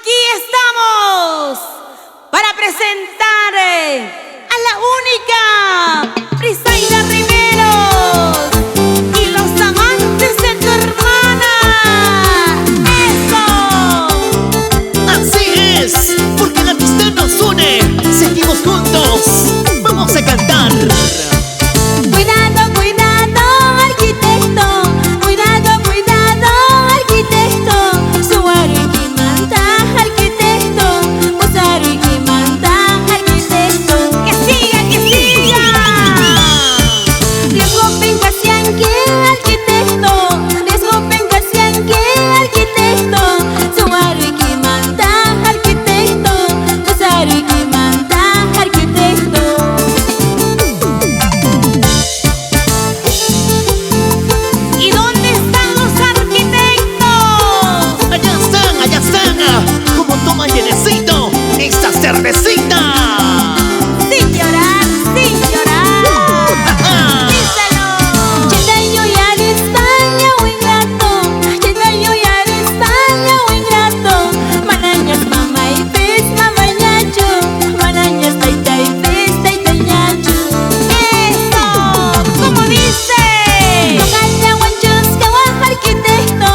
Aquí estamos para presentar a la única Frisaida Riveros y los amantes de tu hermana. ¡Eso! Así es, porque la amistad nos une. Seguimos juntos, vamos a cantar. Cuidado, cuidado, arquitecto. Cuidado, cuidado, arquitecto. Suari Kimanta, arquitecto. Usari Kimanta, arquitecto. ¡Que siga, que siga! Riesgo Pencasianque, arquitecto. Riesgo Pencasianque, arquitecto. Suari Kimanta, arquitecto. Usari Kimanta, arquitecto. ¿Y dónde están los arquitectos? Allá están, como toma llenecito esta cervecita. Sin llorar, sin llorar. Díselo. Chedayo yar España o ingrato. Chedayo yar España o ingrato. Manañas mama y pez, mama ñacho. Manañas taita y pez, taita ñacho. Eso, como dice. No calla guanchos que guaj arquitecto.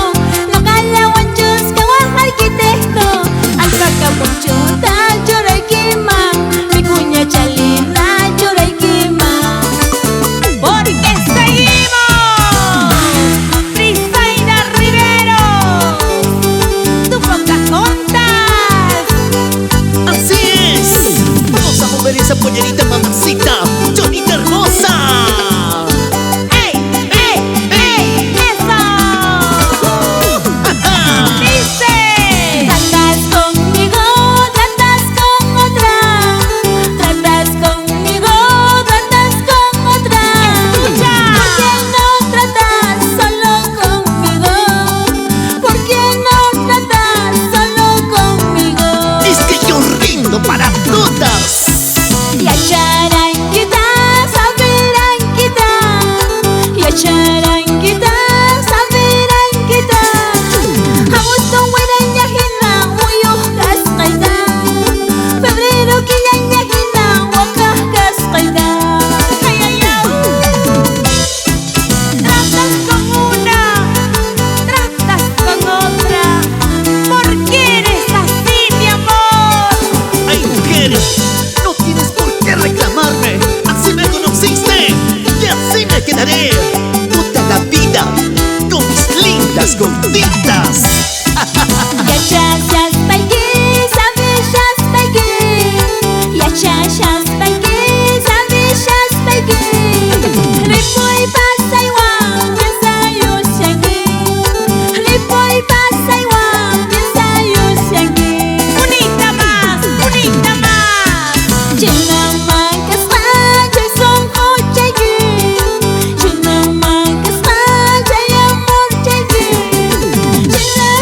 No calla guanchos que guaj arquitecto. Alpaca ponchuta, choraiquima. Mi cuña chalina, choraiquima. Porque seguimos. Frisaida Riveros, tu Pocahontas. Así es, vamos a mover esa pollerita, mamacita, Jonita hermosa. ¡Ey, ey, ey! ¡Eso! Dice. Tratas conmigo, tratas con otra. Tratas conmigo, tratas con otra. Escucha. ¿Por qué no tratas solo conmigo? ¿Por qué no tratas solo conmigo? Es que yo rindo para todas. Ya charanquita, saberanquita. Ya charanquita, saberanquita. Agosto huiraña hina, uyuh kasqayda. Febrero quillaña hina, wakah kasqayda. ¡Ay, ay, ay! Tratas con una, tratas con otra. ¿Por qué eres así, mi amor? Ay, mujer, no tienes por qué reclamarme. Así me conociste y así me quedaré toda la vida con mis lindas gorditas. Yachashas paiki, sabishas paiki. Yachashas paiki, sabishas paiki. Ripoy pasaywan, piensayos yangi. Ripoy pasaywan, piensayos yangi. Unita más, unita más. Chinaman kasqa, chayson ochaygi. Chinaman kasqa, chayamor chaygi. Chinaman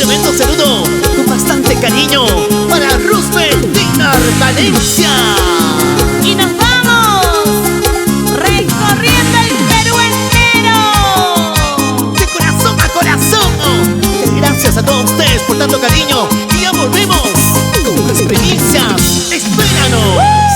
tremendo saludo con bastante cariño para Roosevelt Dinar Valencia. Y nos vamos recorriendo el Perú entero. De corazón a corazón. Gracias a todos ustedes por tanto cariño. Y ya volvemos con las primicias. ¡Espéranos!